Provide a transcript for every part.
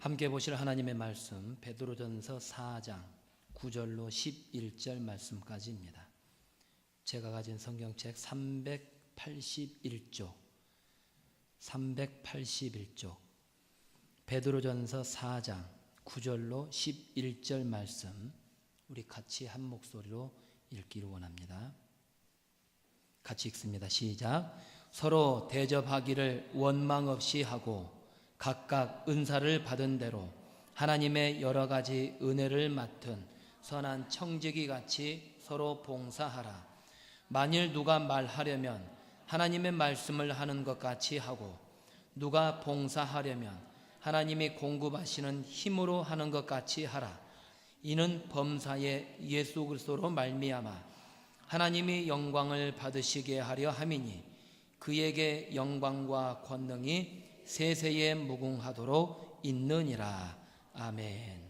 함께 보실 하나님의 말씀 베드로전서 4장 9절로 11절 말씀까지입니다. 제가 가진 성경책 381쪽 베드로전서 4장 9절로 11절 말씀 우리 같이 한 목소리로 읽기를 원합니다. 같이 읽습니다. 시작. 서로 대접하기를 원망 없이 하고 각각 은사를 받은 대로 하나님의 여러 가지 은혜를 맡은 선한 청지기 같이 서로 봉사하라. 만일 누가 말하려면 하나님의 말씀을 하는 것 같이 하고 누가 봉사하려면 하나님이 공급하시는 힘으로 하는 것 같이 하라. 이는 범사의 예수 그리스도로 말미암아 하나님이 영광을 받으시게 하려 함이니 그에게 영광과 권능이 세세에 무궁하도록 있느니라. 아멘.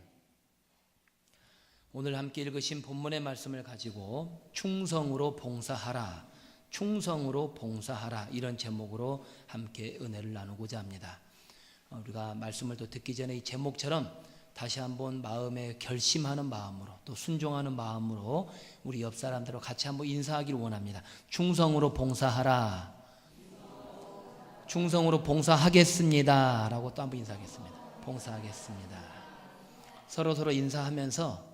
오늘 함께 읽으신 본문의 말씀을 가지고 충성으로 봉사하라, 충성으로 봉사하라 이런 제목으로 함께 은혜를 나누고자 합니다. 우리가 말씀을 또 듣기 전에 이 제목처럼 다시 한번 마음에 결심하는 마음으로 또 순종하는 마음으로 우리 옆 사람들과 같이 한번 인사하기를 원합니다. 충성으로 봉사하라, 충성으로 봉사하겠습니다 라고 또 한번 인사하겠습니다. 봉사하겠습니다. 서로 인사하면서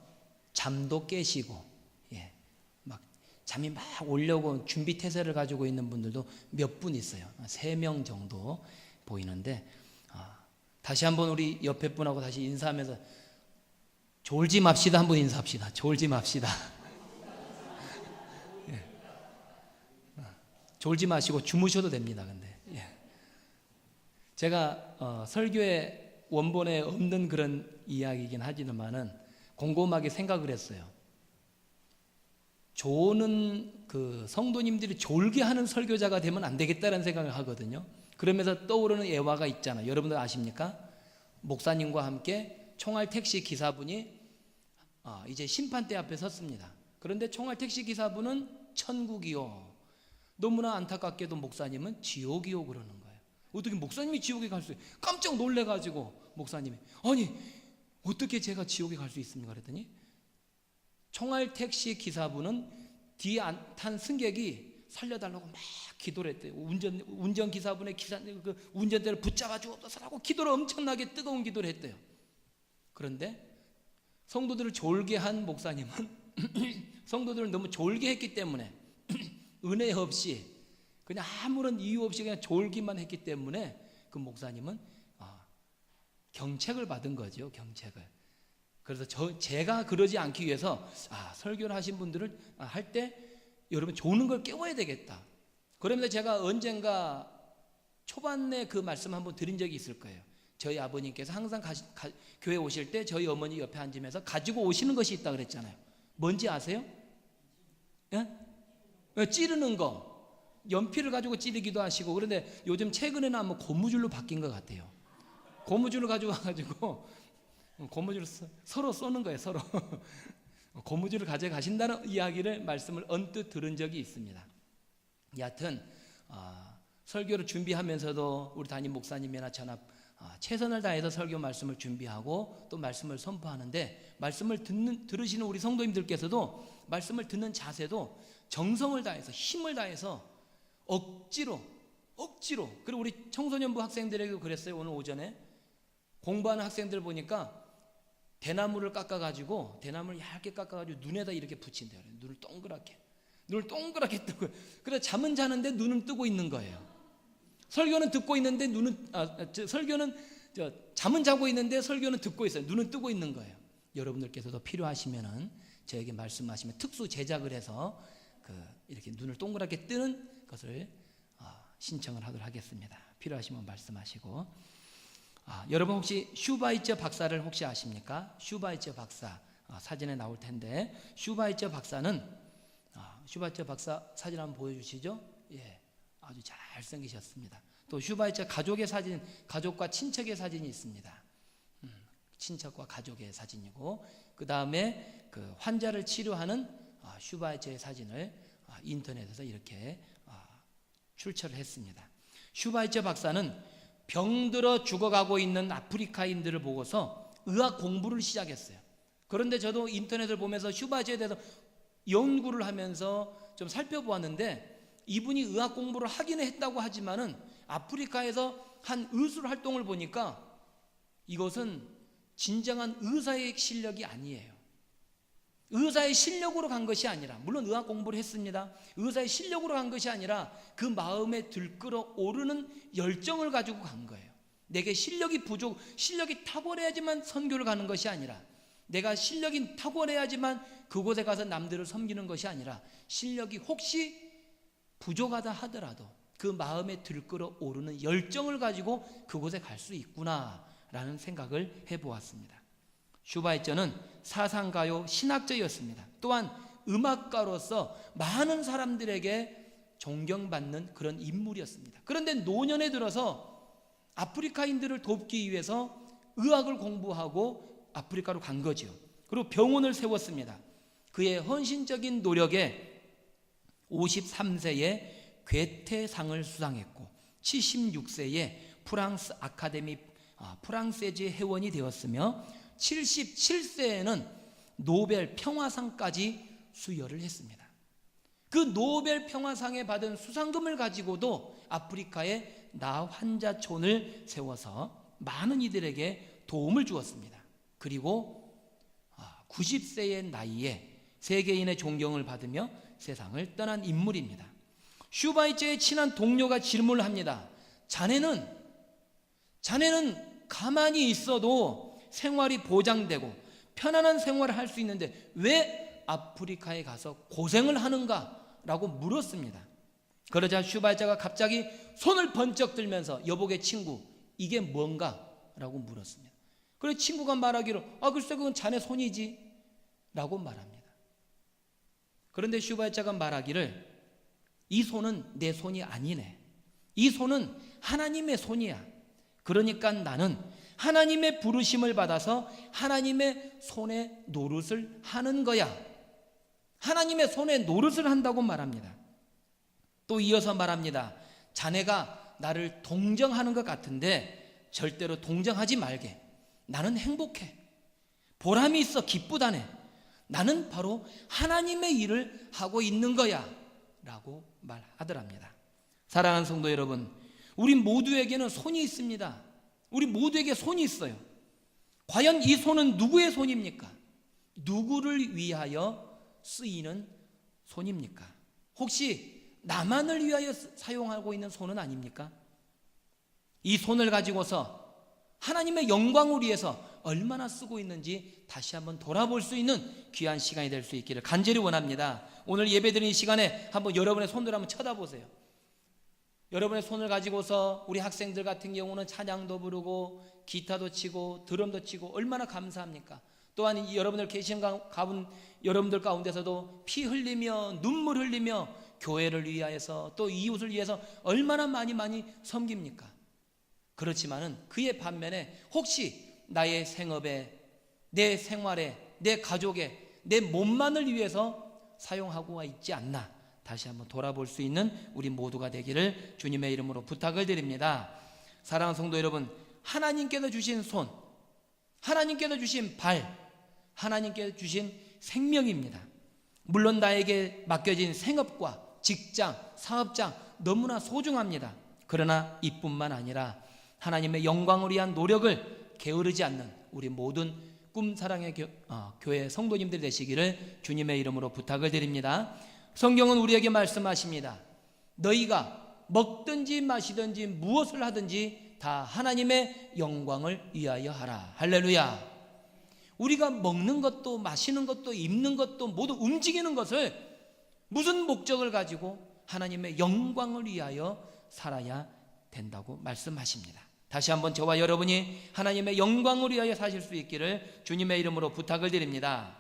잠도 깨시고 막 잠이 막 오려고 준비 태세를 가지고 있는 분들도 몇 분 있어요. 3명 정도 보이는데 다시 한번 우리 옆에 분하고 다시 인사하면서 졸지 맙시다 한번 인사합시다. 졸지 맙시다. 졸지 마시고 주무셔도 됩니다. 근데 제가 설교의 원본에 없는 그런 이야기이긴 하지만은 곰곰하게 생각을 했어요. 조는 그 성도님들이 졸게 하는 설교자가 되면 안 되겠다는 생각을 하거든요. 그러면서 떠오르는 예화가 있잖아요. 여러분들 아십니까? 목사님과 함께 총알 택시 기사분이 이제 심판대 앞에 섰습니다. 그런데 총알 택시 기사분은 천국이요, 너무나 안타깝게도 목사님은 지옥이요 그러는 거예요. 어떻게 목사님이 지옥에 갈 수 있어요? 깜짝 놀래가지고 목사님이 아니 어떻게 제가 지옥에 갈 수 있습니까? 그랬더니 총알 택시 기사분은 뒤에 탄 승객이 살려달라고 막 기도를 했대요. 운전기사분의 그 운전대를 붙잡아 주옵소서라고 기도를 엄청나게 뜨거운 기도를 했대요. 그런데 성도들을 졸게 한 목사님은 성도들을 너무 졸게 했기 때문에 은혜 없이 그냥 아무런 이유 없이 그냥 졸기만 했기 때문에 그 목사님은 경책을 받은 거죠. 경책을. 그래서 제가 그러지 않기 위해서 설교를 하신 분들을 할 때 여러분 조는 걸 깨워야 되겠다. 그러면서 제가 언젠가 초반에 그 말씀 한번 드린 적이 있을 거예요. 저희 아버님께서 항상 교회 오실 때 저희 어머니 옆에 앉으면서 가지고 오시는 것이 있다 그랬잖아요. 뭔지 아세요? 예? 찌르는 거. 연필을 가지고 찌르기도 하시고. 그런데 요즘 최근에는 아마 고무줄로 바뀐 것 같아요. 고무줄을 가지고 와가지고 고무줄을 서로 쏘는 거예요. 서로 고무줄을 가져가신다는 이야기를 말씀을 언뜻 들은 적이 있습니다. 여하튼 설교를 준비하면서도 우리 담임 목사님이나 저나 최선을 다해서 설교 말씀을 준비하고 또 말씀을 선포하는데, 말씀을 들으시는 우리 성도님들께서도 말씀을 듣는 자세도 정성을 다해서 힘을 다해서 억지로 그리고 우리 청소년부 학생들에게도 그랬어요. 오늘 오전에 공부하는 학생들 보니까 대나무를 깎아가지고 대나무를 얇게 깎아가지고 눈에다 이렇게 붙인대요. 눈을 동그랗게 뜨고. 그래서 잠은 자는데 눈은 뜨고 있는 거예요. 설교는 듣고 있는데 잠은 자고 있는데 설교는 듣고 있어요. 눈은 뜨고 있는 거예요. 여러분들께서도 필요하시면은 저에게 말씀하시면 특수 제작을 해서 이렇게 눈을 동그랗게 뜨는 것을 신청을 하도록 하겠습니다. 필요하시면 말씀하시고. 여러분 혹시 슈바이처 박사를 혹시 아십니까? 슈바이처 박사 사진에 나올 텐데, 슈바이처 박사는 슈바이처 박사 사진 한번 보여주시죠. 예, 아주 잘생기셨습니다. 또 슈바이처 가족의 사진, 가족과 친척의 사진이 있습니다. 친척과 가족의 사진이고, 그 다음에 그 환자를 치료하는 슈바이처의 사진을 인터넷에서 이렇게 출처를 했습니다. 슈바이처 박사는 병들어 죽어가고 있는 아프리카인들을 보고서 의학 공부를 시작했어요. 그런데 저도 인터넷을 보면서 슈바이처에 대해서 연구를 하면서 좀 살펴보았는데, 이분이 의학 공부를 하긴 했다고 하지만은 아프리카에서 한 의술 활동을 보니까 이것은 진정한 의사의 실력이 아니에요. 의사의 실력으로 간 것이 아니라, 물론 의학 공부를 했습니다. 의사의 실력으로 간 것이 아니라 그 마음에 들끓어 오르는 열정을 가지고 간 거예요. 내게 실력이 탁월해야지만 선교를 가는 것이 아니라, 내가 실력이 탁월해야지만 그곳에 가서 남들을 섬기는 것이 아니라, 실력이 혹시 부족하다 하더라도 그 마음에 들끓어 오르는 열정을 가지고 그곳에 갈 수 있구나라는 생각을 해보았습니다. 슈바이처는 사상가요, 신학자였습니다. 또한 음악가로서 많은 사람들에게 존경받는 그런 인물이었습니다. 그런데 노년에 들어서 아프리카인들을 돕기 위해서 의학을 공부하고 아프리카로 간 거죠. 그리고 병원을 세웠습니다. 그의 헌신적인 노력에 53세에 괴테상을 수상했고 76세에 프랑스 아카데미 프랑세지 회원이 되었으며 77세에는 노벨 평화상까지 수여를 했습니다. 그 노벨 평화상에 받은 수상금을 가지고도 아프리카에 나 환자촌을 세워서 많은 이들에게 도움을 주었습니다. 그리고 90세의 나이에 세계인의 존경을 받으며 세상을 떠난 인물입니다. 슈바이처의 친한 동료가 질문을 합니다. 자네는 가만히 있어도 생활이 보장되고 편안한 생활을 할 수 있는데 왜 아프리카에 가서 고생을 하는가? 라고 물었습니다. 그러자 슈바이처가 갑자기 손을 번쩍 들면서 여보게 친구, 이게 뭔가? 라고 물었습니다. 그래서 친구가 말하기로 글쎄 그건 자네 손이지 라고 말합니다. 그런데 슈바이처가 말하기를 이 손은 내 손이 아니네. 이 손은 하나님의 손이야. 그러니까 나는 하나님의 부르심을 받아서 하나님의 손에 노릇을 하는 거야. 하나님의 손에 노릇을 한다고 말합니다. 또 이어서 말합니다. 자네가 나를 동정하는 것 같은데 절대로 동정하지 말게. 나는 행복해. 보람이 있어. 기쁘다네. 나는 바로 하나님의 일을 하고 있는 거야 라고 말하더랍니다. 사랑하는 성도 여러분, 우리 모두에게는 손이 있습니다. 우리 모두에게 손이 있어요. 과연 이 손은 누구의 손입니까? 누구를 위하여 쓰이는 손입니까? 혹시 나만을 위하여 사용하고 있는 손은 아닙니까? 이 손을 가지고서 하나님의 영광을 위해서 얼마나 쓰고 있는지 다시 한번 돌아볼 수 있는 귀한 시간이 될 수 있기를 간절히 원합니다. 오늘 예배드리는 시간에 한번 여러분의 손들 한번 쳐다보세요. 여러분의 손을 가지고서 우리 학생들 같은 경우는 찬양도 부르고 기타도 치고 드럼도 치고 얼마나 감사합니까? 또한 여러분들 계신 여러분들 가운데서도 피 흘리며 눈물 흘리며 교회를 위하여서 또 이웃을 위해서 얼마나 많이 섬깁니까? 그렇지만은 그의 반면에 혹시 나의 생업에, 내 생활에, 내 가족에, 내 몸만을 위해서 사용하고 있지 않나? 다시 한번 돌아볼 수 있는 우리 모두가 되기를 주님의 이름으로 부탁을 드립니다. 사랑하는 성도 여러분, 하나님께서 주신 손, 하나님께서 주신 발, 하나님께서 주신 생명입니다. 물론 나에게 맡겨진 생업과 직장, 사업장 너무나 소중합니다. 그러나 이뿐만 아니라 하나님의 영광을 위한 노력을 게으르지 않는 우리 모든 꿈사랑의 교회 성도님들 되시기를 주님의 이름으로 부탁을 드립니다. 성경은 우리에게 말씀하십니다. 너희가 먹든지 마시든지 무엇을 하든지 다 하나님의 영광을 위하여 하라. 할렐루야. 우리가 먹는 것도 마시는 것도 입는 것도 모두 움직이는 것을 무슨 목적을 가지고 하나님의 영광을 위하여 살아야 된다고 말씀하십니다. 다시 한번 저와 여러분이 하나님의 영광을 위하여 사실 수 있기를 주님의 이름으로 부탁을 드립니다.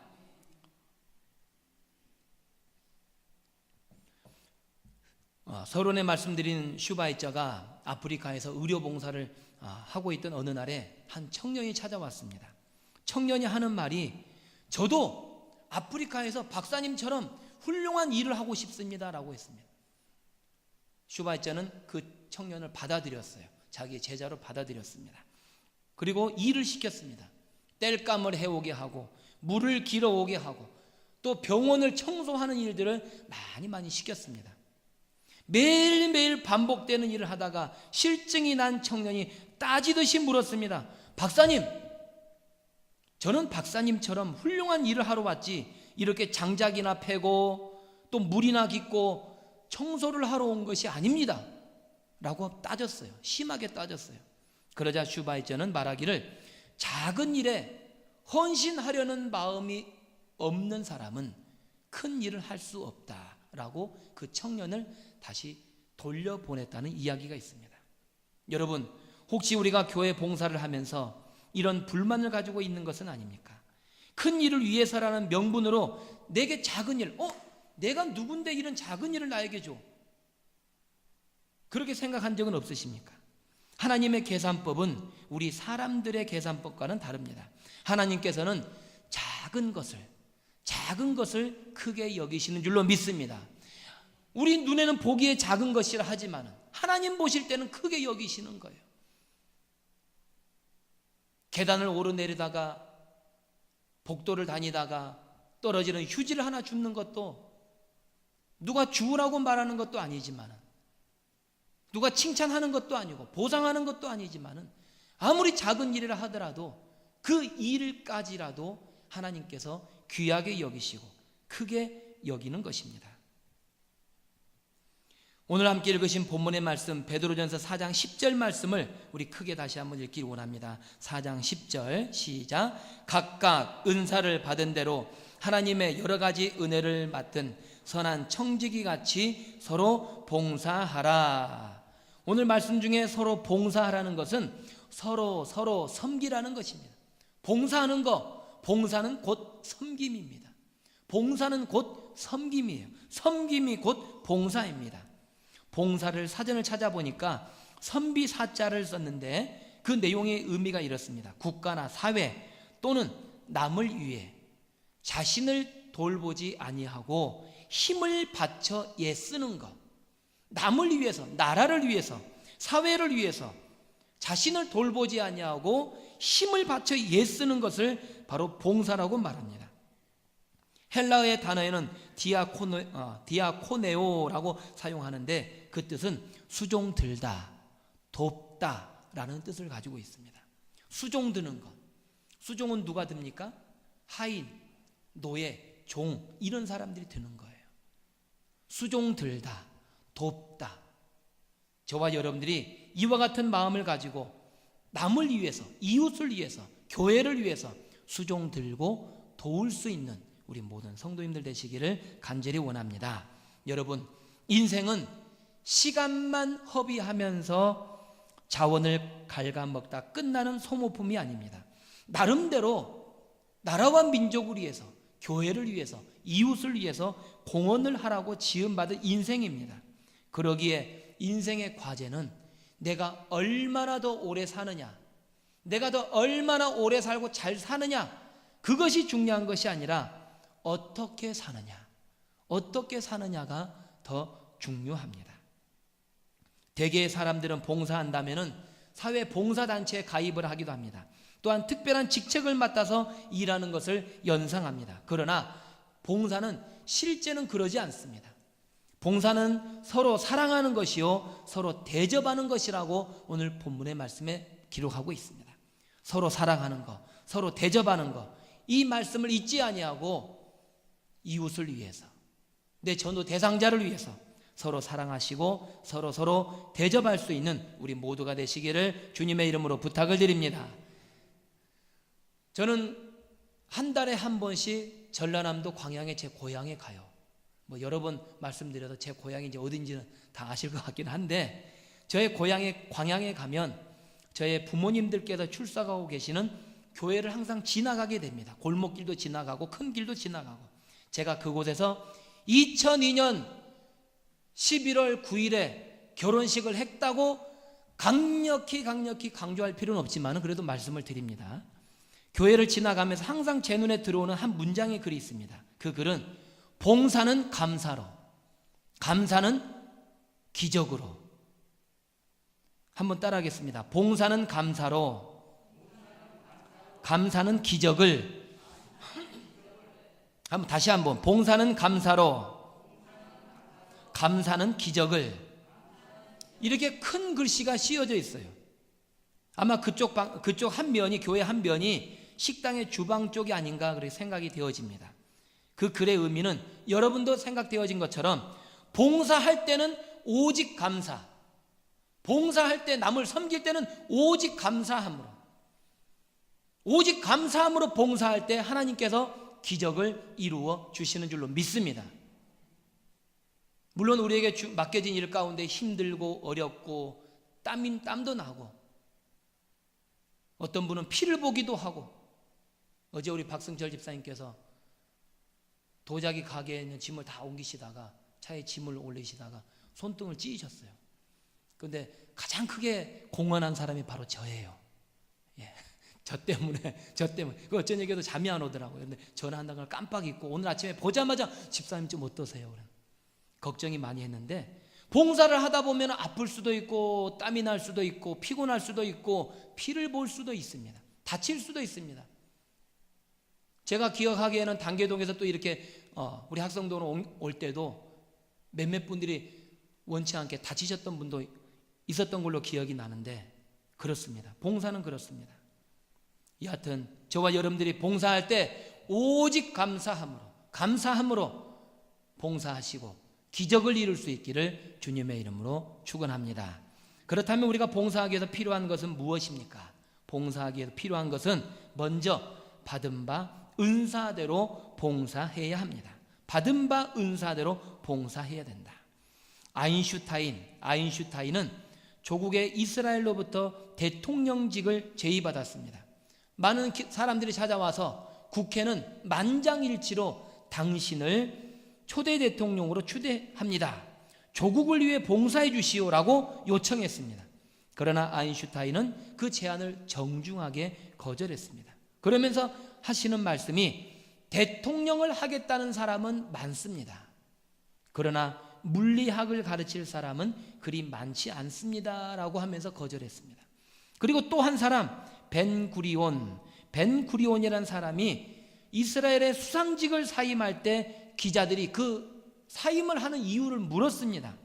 서론에 말씀드린 슈바이처가 아프리카에서 의료봉사를 하고 있던 어느 날에 한 청년이 찾아왔습니다. 청년이 하는 말이 저도 아프리카에서 박사님처럼 훌륭한 일을 하고 싶습니다 라고 했습니다. 슈바이처는 그 청년을 받아들였어요. 자기의 제자로 받아들였습니다. 그리고 일을 시켰습니다. 땔감을 해오게 하고 물을 길어오게 하고 또 병원을 청소하는 일들을 많이 시켰습니다. 매일매일 반복되는 일을 하다가 실증이 난 청년이 따지듯이 물었습니다. 박사님, 저는 박사님처럼 훌륭한 일을 하러 왔지 이렇게 장작이나 패고 또 물이나 깃고 청소를 하러 온 것이 아닙니다 라고 따졌어요. 심하게 따졌어요. 그러자 슈바이처는 말하기를 작은 일에 헌신하려는 마음이 없는 사람은 큰 일을 할 수 없다라고 그 청년을 다시 돌려보냈다는 이야기가 있습니다. 여러분, 혹시 우리가 교회 봉사를 하면서 이런 불만을 가지고 있는 것은 아닙니까? 큰 일을 위해서라는 명분으로 내게 작은 일, 내가 누군데 이런 작은 일을 나에게 줘, 그렇게 생각한 적은 없으십니까? 하나님의 계산법은 우리 사람들의 계산법과는 다릅니다. 하나님께서는 작은 것을 크게 여기시는 줄로 믿습니다. 우리 눈에는 보기에 작은 것이라 하지만 하나님 보실 때는 크게 여기시는 거예요. 계단을 오르내리다가 복도를 다니다가 떨어지는 휴지를 하나 줍는 것도 누가 주우라고 말하는 것도 아니지만, 누가 칭찬하는 것도 아니고 보상하는 것도 아니지만, 아무리 작은 일이라 하더라도 그 일까지라도 하나님께서 귀하게 여기시고 크게 여기는 것입니다. 오늘 함께 읽으신 본문의 말씀 베드로전서 4장 10절 말씀을 우리 크게 다시 한번 읽기를 원합니다. 4장 10절 시작. 각각 은사를 받은 대로 하나님의 여러 가지 은혜를 맡은 선한 청지기 같이 서로 봉사하라. 오늘 말씀 중에 서로 봉사하라는 것은 서로 섬기라는 것입니다. 봉사하는 것, 봉사는 곧 섬김입니다. 봉사는 곧 섬김이에요. 섬김이 곧 봉사입니다. 봉사를 사전을 찾아보니까 선비사자를 썼는데 그 내용의 의미가 이렇습니다. 국가나 사회 또는 남을 위해 자신을 돌보지 아니하고 힘을 바쳐 애쓰는 것, 남을 위해서, 나라를 위해서, 사회를 위해서 자신을 돌보지 아니하고 힘을 바쳐 애쓰는 것을 바로 봉사라고 말합니다. 헬라어의 단어에는 디아코네오라고 사용하는데 그 뜻은 수종 들다, 돕다 라는 뜻을 가지고 있습니다. 수종 드는 것. 수종은 누가 듭니까? 하인, 노예, 종, 이런 사람들이 드는 거예요. 수종 들다, 돕다. 저와 여러분들이 이와 같은 마음을 가지고 남을 위해서, 이웃을 위해서, 교회를 위해서 수종 들고 도울 수 있는 우리 모든 성도님들 되시기를 간절히 원합니다. 여러분, 인생은 시간만 허비하면서 자원을 갉아먹다 끝나는 소모품이 아닙니다. 나름대로 나라와 민족을 위해서, 교회를 위해서, 이웃을 위해서 공헌을 하라고 지음받은 인생입니다. 그러기에 인생의 과제는 내가 얼마나 더 오래 사느냐, 내가 더 얼마나 오래 살고 잘 사느냐, 그것이 중요한 것이 아니라 어떻게 사느냐가 더 중요합니다. 대개의 사람들은 봉사한다면은 사회 봉사단체에 가입을 하기도 합니다. 또한 특별한 직책을 맡아서 일하는 것을 연상합니다. 그러나 봉사는 실제는 그러지 않습니다. 봉사는 서로 사랑하는 것이요 서로 대접하는 것이라고 오늘 본문의 말씀에 기록하고 있습니다. 서로 사랑하는 것, 서로 대접하는 것, 이 말씀을 잊지 아니하고 이웃을 위해서, 내 전도 대상자를 위해서 서로 사랑하시고 서로 대접할 수 있는 우리 모두가 되시기를 주님의 이름으로 부탁을 드립니다. 저는 한 달에 한 번씩 전라남도 광양에 제 고향에 가요. 여러 번 말씀드려도 제 고향이 이제 어딘지는 다 아실 것 같긴 한데, 저의 고향에 광양에 가면 저의 부모님들께서 출석하고 계시는 교회를 항상 지나가게 됩니다. 골목길도 지나가고 큰 길도 지나가고, 제가 그곳에서 2002년 11월 9일에 결혼식을 했다고 강력히 강조할 필요는 없지만 그래도 말씀을 드립니다. 교회를 지나가면서 항상 제 눈에 들어오는 한 문장의 글이 있습니다. 그 글은 봉사는 감사로, 감사는 기적으로, 한번 따라하겠습니다. 봉사는 감사로, 감사는 기적을. 한번 다시 한번. 봉사는 감사로, 감사는 기적을. 이렇게 큰 글씨가 씌어져 있어요. 아마 그쪽 한 면이, 교회 한 면이 식당의 주방 쪽이 아닌가 그렇게 생각이 되어집니다. 그 글의 의미는 여러분도 생각되어진 것처럼 봉사할 때는 오직 감사, 봉사할 때 남을 섬길 때는 오직 감사함으로, 오직 감사함으로 봉사할 때 하나님께서 기적을 이루어 주시는 줄로 믿습니다. 물론 우리에게 맡겨진 일 가운데 힘들고 어렵고 땀도 나고 어떤 분은 피를 보기도 하고, 어제 우리 박승철 집사님께서 도자기 가게에 있는 짐을 다 옮기시다가 차에 짐을 올리시다가 손등을 찢으셨어요. 그런데 가장 크게 공헌한 사람이 바로 저예요. 예. 저 때문에 그 어쩐 얘기해도 잠이 안 오더라고요. 근데 전화한다는 걸 깜빡 잊고 오늘 아침에 보자마자 집사님 좀 어떠세요? 그래. 걱정이 많이 했는데, 봉사를 하다 보면 아플 수도 있고 땀이 날 수도 있고 피곤할 수도 있고 피를 볼 수도 있습니다. 다칠 수도 있습니다. 제가 기억하기에는 단계동에서 또 이렇게 우리 학성동으로 올 때도 몇몇 분들이 원치 않게 다치셨던 분도 있었던 걸로 기억이 나는데, 그렇습니다. 봉사는 그렇습니다. 여하튼 저와 여러분들이 봉사할 때 오직 감사함으로 봉사하시고 기적을 이룰 수 있기를 주님의 이름으로 축원합니다. 그렇다면 우리가 봉사하기 위해서 필요한 것은 무엇입니까? 봉사하기 위해서 필요한 것은 먼저 받은 바 은사대로 봉사해야 합니다. 받은 바 은사대로 봉사해야 된다. 아인슈타인은 조국의 이스라엘로부터 대통령직을 제의받았습니다. 많은 사람들이 찾아와서 국회는 만장일치로 당신을 초대 대통령으로 추대합니다. 조국을 위해 봉사해 주시오라고 요청했습니다. 그러나 아인슈타인은 그 제안을 정중하게 거절했습니다. 그러면서 하시는 말씀이, 대통령을 하겠다는 사람은 많습니다. 그러나 물리학을 가르칠 사람은 그리 많지 않습니다라고 하면서 거절했습니다. 그리고 또 한 사람, 벤구리온이라는 사람이 이스라엘의 수상직을 사임할 때 기자들이 그 사임을 하는 이유를 물었습니다.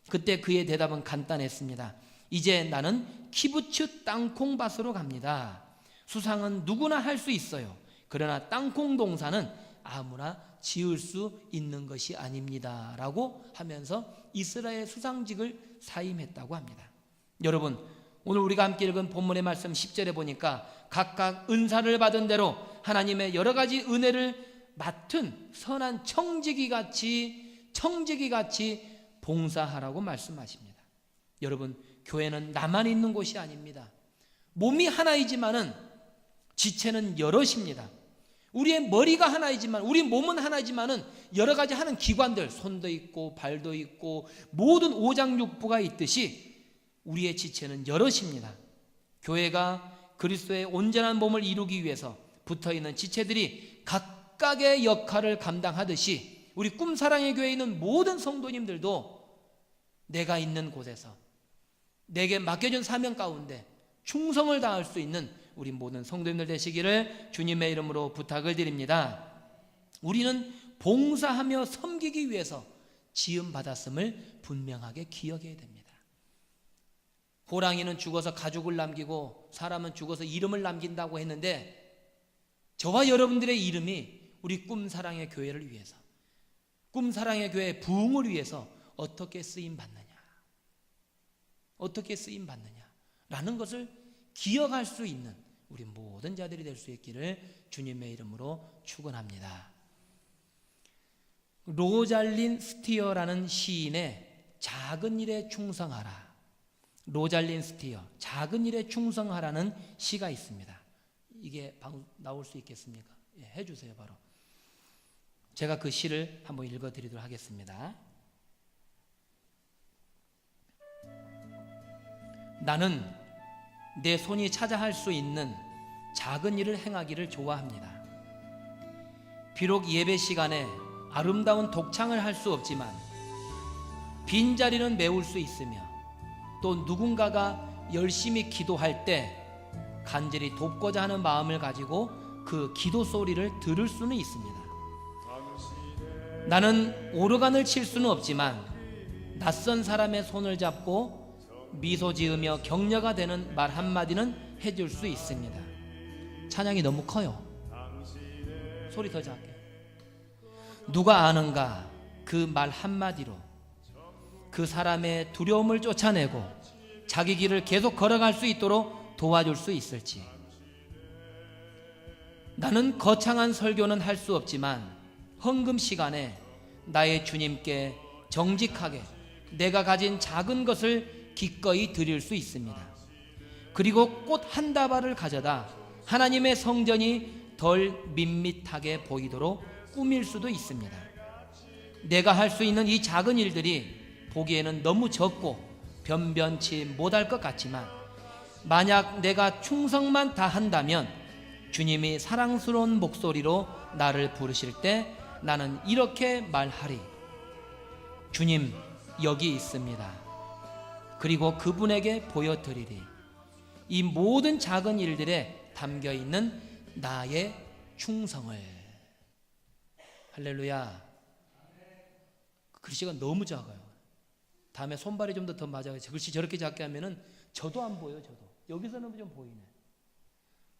그때 그의 대답은 간단했습니다. 이제 나는 키부츠 땅콩밭으로 갑니다. 수상은 누구나 할 수 있어요. 그러나 땅콩 동산은 아무나 지을 수 있는 것이 아닙니다 라고 하면서 이스라엘 수상직을 사임했다고 합니다. 여러분, 오늘 우리가 함께 읽은 본문의 말씀 10절에 보니까 각각 은사를 받은 대로 하나님의 여러 가지 은혜를 맡은 선한 청지기 같이 봉사하라고 말씀하십니다. 여러분, 교회는 나만 있는 곳이 아닙니다. 몸이 하나이지만은 지체는 여럿입니다. 우리의 머리가 하나이지만, 우리 몸은 하나이지만은 여러 가지 하는 기관들, 손도 있고 발도 있고 모든 오장육부가 있듯이 우리의 지체는 여럿입니다. 교회가 그리스도의 온전한 몸을 이루기 위해서 붙어있는 지체들이 각각의 역할을 감당하듯이 우리 꿈사랑의 교회에 있는 모든 성도님들도 내가 있는 곳에서 내게 맡겨진 사명 가운데 충성을 다할 수 있는 우리 모든 성도님들 되시기를 주님의 이름으로 부탁을 드립니다. 우리는 봉사하며 섬기기 위해서 지음받았음을 분명하게 기억해야 됩니다. 호랑이는 죽어서 가죽을 남기고 사람은 죽어서 이름을 남긴다고 했는데, 저와 여러분들의 이름이 우리 꿈사랑의 교회를 위해서, 꿈사랑의 교회의 부흥을 위해서 어떻게 쓰임받느냐, 라는 것을 기억할 수 있는 우리 모든 자들이 될 수 있기를 주님의 이름으로 축원합니다. 로잘린 스티어라는 시인의 작은 일에 충성하라, 로잘린 스티어, 작은 일에 충성하라는 시가 있습니다. 이게 나올 수 있겠습니까? 예, 해주세요. 바로 제가 그 시를 한번 읽어드리도록 하겠습니다. 나는 내 손이 찾아 할 수 있는 작은 일을 행하기를 좋아합니다. 비록 예배 시간에 아름다운 독창을 할 수 없지만 빈자리는 메울 수 있으며, 또 누군가가 열심히 기도할 때 간절히 돕고자 하는 마음을 가지고 그 기도 소리를 들을 수는 있습니다. 나는 오르간을 칠 수는 없지만 낯선 사람의 손을 잡고 미소 지으며 격려가 되는 말 한마디는 해줄 수 있습니다. 찬양이 너무 커요. 소리 더 작게. 누가 아는가 그 말 한마디로 그 사람의 두려움을 쫓아내고 자기 길을 계속 걸어갈 수 있도록 도와줄 수 있을지. 나는 거창한 설교는 할 수 없지만 헌금 시간에 나의 주님께 정직하게 내가 가진 작은 것을 기꺼이 드릴 수 있습니다. 그리고 꽃 한 다발을 가져다 하나님의 성전이 덜 밋밋하게 보이도록 꾸밀 수도 있습니다. 내가 할 수 있는 이 작은 일들이 보기에는 너무 적고 변변치 못할 것 같지만 만약 내가 충성만 다한다면 주님이 사랑스러운 목소리로 나를 부르실 때 나는 이렇게 말하리. 주님, 여기 있습니다. 그리고 그분에게 보여드리리. 이 모든 작은 일들에 담겨있는 나의 충성을. 할렐루야. 글씨가 너무 작아요. 다음에 손발이 좀 더 맞아요. 글씨 저렇게 작게 하면은 저도 안 보여요. 저도 여기서는 좀 보이네.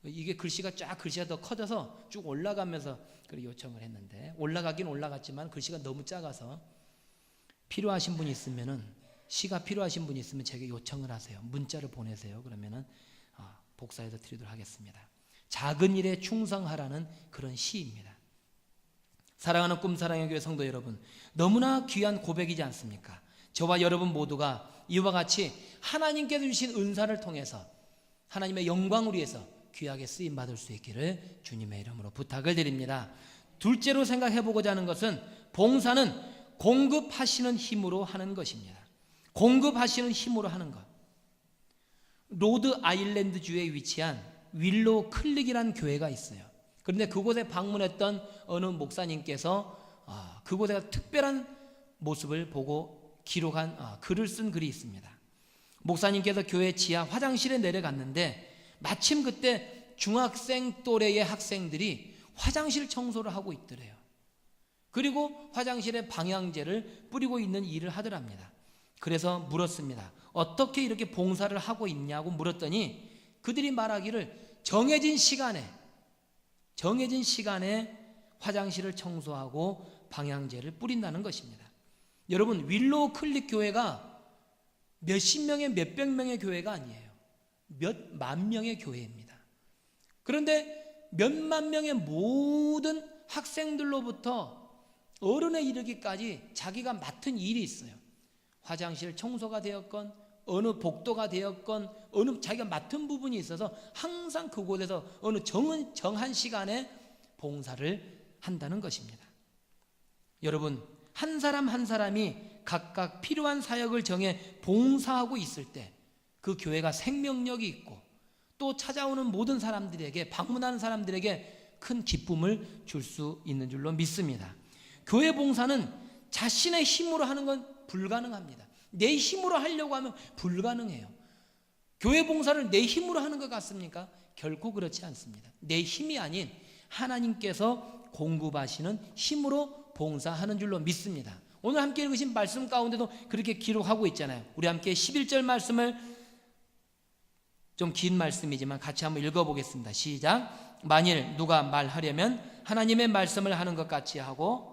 이게 글씨가 쫙 글씨가 더 커져서 쭉 올라가면서 그렇게 요청을 했는데 올라가긴 올라갔지만 글씨가 너무 작아서 필요하신 분이 있으면은 시가 필요하신 분이 있으면 제게 요청을 하세요. 문자를 보내세요. 그러면은 복사해서 드리도록 하겠습니다. 작은 일에 충성하라는 그런 시입니다. 사랑하는 꿈사랑의 교회 성도 여러분, 너무나 귀한 고백이지 않습니까? 저와 여러분 모두가 이와 같이 하나님께서 주신 은사를 통해서 하나님의 영광을 위해서 귀하게 쓰임받을 수 있기를 주님의 이름으로 부탁을 드립니다. 둘째로 생각해보고자 하는 것은 봉사는 공급하시는 힘으로 하는 것입니다. 공급하시는 힘으로 하는 것. 로드 아일랜드주에 위치한 윌로우 클릭이라는 교회가 있어요. 그런데 그곳에 방문했던 어느 목사님께서 그곳에 특별한 모습을 보고 기록한 글을 쓴 글이 있습니다. 목사님께서 교회 지하 화장실에 내려갔는데 마침 그때 중학생 또래의 학생들이 화장실 청소를 하고 있더래요. 그리고 화장실에 방향제를 뿌리고 있는 일을 하더랍니다. 그래서 물었습니다. 어떻게 이렇게 봉사를 하고 있냐고 물었더니 그들이 말하기를 정해진 시간에 화장실을 청소하고 방향제를 뿌린다는 것입니다. 여러분, 윌로우 클릭 교회가 몇십 명의 몇백 명의 교회가 아니에요. 몇만 명의 교회입니다. 그런데 몇만 명의 모든 학생들로부터 어른에 이르기까지 자기가 맡은 일이 있어요. 화장실 청소가 되었건 어느 복도가 되었건 어느 자기가 맡은 부분이 있어서 항상 그곳에서 어느 정한 시간에 봉사를 한다는 것입니다. 여러분, 한 사람 한 사람이 각각 필요한 사역을 정해 봉사하고 있을 때 그 교회가 생명력이 있고 또 찾아오는 모든 사람들에게, 방문하는 사람들에게 큰 기쁨을 줄 수 있는 줄로 믿습니다. 교회 봉사는 자신의 힘으로 하는 건 불가능합니다. 내 힘으로 하려고 하면 불가능해요. 교회 봉사를 내 힘으로 하는 것 같습니까? 결코 그렇지 않습니다. 내 힘이 아닌 하나님께서 공급하시는 힘으로 봉사하는 줄로 믿습니다. 오늘 함께 읽으신 말씀 가운데도 그렇게 기록하고 있잖아요. 우리 함께 11절 말씀을, 좀 긴 말씀이지만 같이 한번 읽어보겠습니다. 시작. 만일 누가 말하려면 하나님의 말씀을 하는 것 같이 하고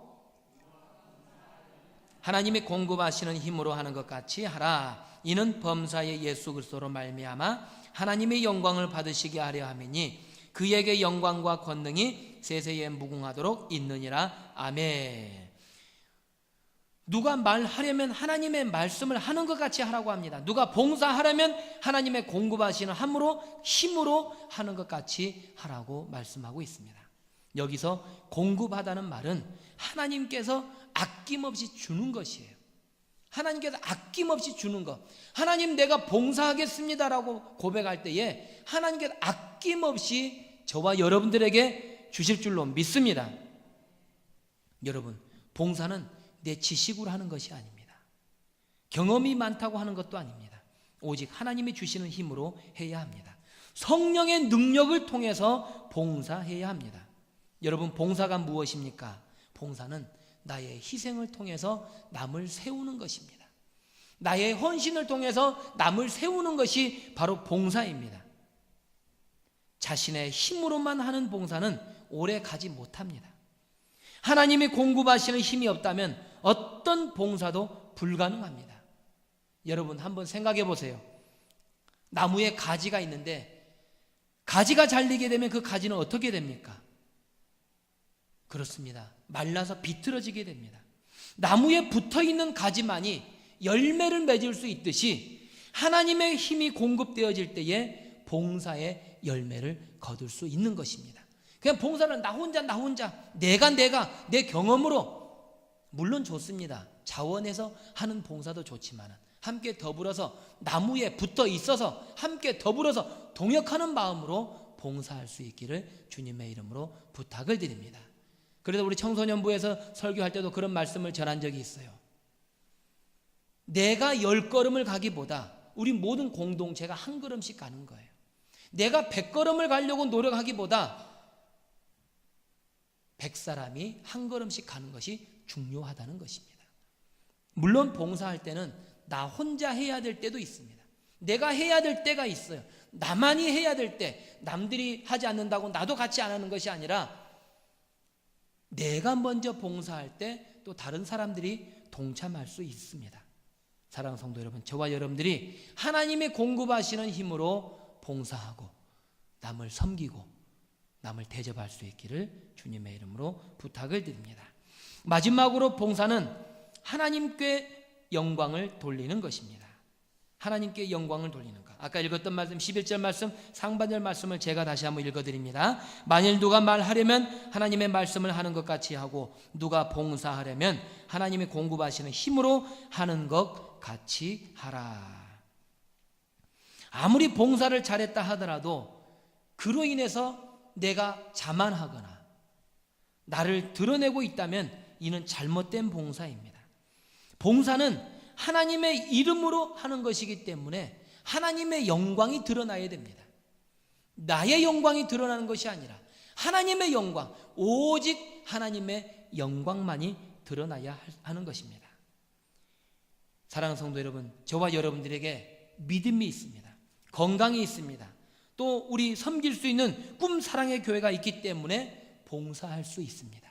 하나님이 공급하시는 힘으로 하는 것 같이 하라. 이는 범사의 예수 그리스도로 말미암아 하나님의 영광을 받으시게 하려 함이니 그에게 영광과 권능이 세세에 무궁하도록 있느니라. 아멘. 누가 말하려면 하나님의 말씀을 하는 것 같이 하라고 합니다. 누가 봉사하려면 하나님의 공급하시는 힘으로 하는 것 같이 하라고 말씀하고 있습니다. 여기서 공급하다는 말은 하나님께서 아낌없이 주는 것이에요. 하나님께서 아낌없이 주는 것. 하나님, 내가 봉사하겠습니다라고 고백할 때에 하나님께서 아낌없이 저와 여러분들에게 주실 줄로 믿습니다. 여러분, 봉사는 내 지식으로 하는 것이 아닙니다. 경험이 많다고 하는 것도 아닙니다. 오직 하나님이 주시는 힘으로 해야 합니다. 성령의 능력을 통해서 봉사해야 합니다. 여러분, 봉사가 무엇입니까? 봉사는 나의 희생을 통해서 남을 세우는 것입니다. 나의 헌신을 통해서 남을 세우는 것이 바로 봉사입니다. 자신의 힘으로만 하는 봉사는 오래 가지 못합니다. 하나님이 공급하시는 힘이 없다면 어떤 봉사도 불가능합니다. 여러분, 한번 생각해 보세요. 나무에 가지가 있는데 가지가 잘리게 되면 그 가지는 어떻게 됩니까? 그렇습니다. 말라서 비틀어지게 됩니다. 나무에 붙어있는 가지만이 열매를 맺을 수 있듯이 하나님의 힘이 공급되어질 때에 봉사의 열매를 거둘 수 있는 것입니다. 그냥 봉사는 나 혼자 내가 내 경험으로, 물론 좋습니다. 자원해서 하는 봉사도 좋지만 함께 더불어서 나무에 붙어 있어서 함께 더불어서 동역하는 마음으로 봉사할 수 있기를 주님의 이름으로 부탁을 드립니다. 그래서 우리 청소년부에서 설교할 때도 그런 말씀을 전한 적이 있어요. 내가 10걸음을 가기보다 우리 모든 공동체가 한 걸음씩 가는 거예요. 내가 100걸음을 가려고 노력하기보다 100사람이 한 걸음씩 가는 것이 중요하다는 것입니다. 물론 봉사할 때는 나 혼자 해야 될 때도 있습니다. 내가 해야 될 때가 있어요. 나만이 해야 될 때, 남들이 하지 않는다고 나도 같이 안 하는 것이 아니라 내가 먼저 봉사할 때 또 다른 사람들이 동참할 수 있습니다. 사랑하는 성도 여러분, 저와 여러분들이 하나님의 공급하시는 힘으로 봉사하고 남을 섬기고 남을 대접할 수 있기를 주님의 이름으로 부탁을 드립니다. 마지막으로 봉사는 하나님께 영광을 돌리는 것입니다. 하나님께 영광을 돌리는 것. 아까 읽었던 말씀 11절 말씀, 상반절 말씀을 제가 다시 한번 읽어드립니다. 만일 누가 말하려면 하나님의 말씀을 하는 것 같이 하고 누가 봉사하려면 하나님이 공급하시는 힘으로 하는 것 같이 하라. 아무리 봉사를 잘했다 하더라도 그로 인해서 내가 자만하거나 나를 드러내고 있다면 이는 잘못된 봉사입니다. 봉사는 하나님의 이름으로 하는 것이기 때문에 하나님의 영광이 드러나야 됩니다. 나의 영광이 드러나는 것이 아니라 하나님의 영광, 오직 하나님의 영광만이 드러나야 하는 것입니다. 사랑하는 성도 여러분, 저와 여러분들에게 믿음이 있습니다. 건강이 있습니다. 또 우리 섬길 수 있는 꿈 사랑의 교회가 있기 때문에 봉사할 수 있습니다.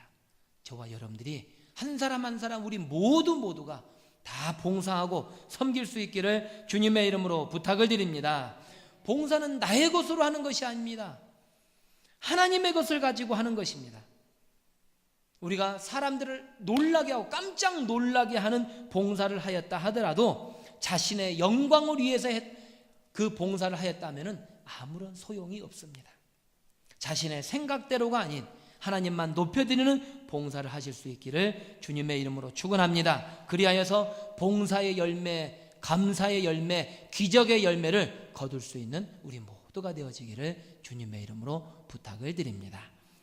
저와 여러분들이 한 사람 한 사람 우리 모두가 다 봉사하고 섬길 수 있기를 주님의 이름으로 부탁을 드립니다. 봉사는 나의 것으로 하는 것이 아닙니다. 하나님의 것을 가지고 하는 것입니다. 우리가 사람들을 놀라게 하고 깜짝 놀라게 하는 봉사를 하였다 하더라도 자신의 영광을 위해서 그 봉사를 하였다면 아무런 소용이 없습니다. 자신의 생각대로가 아닌 하나님만 높여드리는 봉사를 하실 수 있기를 주님의 이름으로 축원합니다. 그리하여서 봉사의 열매, 감사의 열매, 기적의 열매를 거둘 수 있는 우리 모두가 되어지기를 주님의 이름으로 부탁을 드립니다.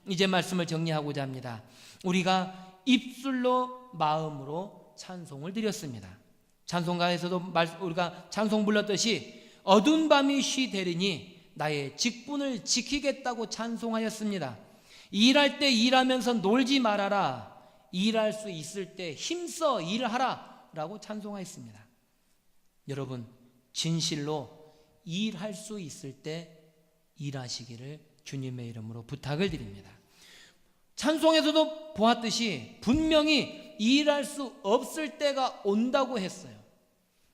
이제 말씀을 정리하고자 합니다. 우리가 입술로 마음으로 찬송을 드렸습니다. 찬송가에서도 우리가 찬송 불렀듯이 어두운 밤이 쉬 되리니 나의 직분을 지키겠다고 찬송하였습니다. 일할 때 일하면서 놀지 말아라. 일할 수 있을 때 힘써 일하라 라고 찬송하였습니다. 여러분, 진실로 일할 수 있을 때 일하시기를 주님의 이름으로 부탁을 드립니다. 찬송에서도 보았듯이 분명히 일할 수 없을 때가 온다고 했어요.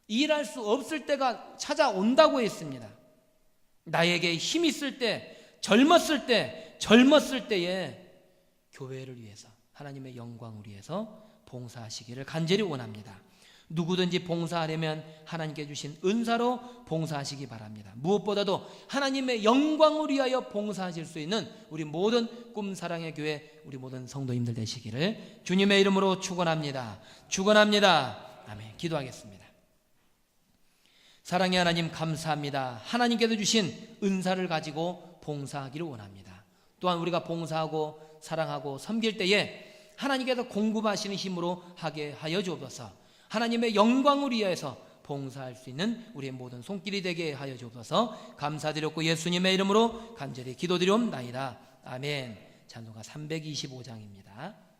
일할 수 없을 때가 찾아온다고 했습니다. 나에게 힘 있을 때, 젊었을 때에 교회를 위해서, 하나님의 영광을 위해서 봉사하시기를 간절히 원합니다. 누구든지 봉사하려면 하나님께 주신 은사로 봉사하시기 바랍니다. 무엇보다도 하나님의 영광을 위하여 봉사하실 수 있는 우리 모든 꿈사랑의 교회, 우리 모든 성도님들 되시기를 주님의 이름으로 축원합니다. 축원합니다. 아멘. 기도하겠습니다. 사랑의 하나님, 감사합니다. 하나님께서 주신 은사를 가지고 봉사하기를 원합니다. 또한 우리가 봉사하고 사랑하고 섬길 때에 하나님께서 공급하시는 힘으로 하게 하여 주옵소서. 하나님의 영광을 위해서 봉사할 수 있는 우리의 모든 손길이 되게 하여 주옵소서. 감사드렸고 예수님의 이름으로 간절히 기도드리옵나이다. 아멘. 찬송가 325장입니다.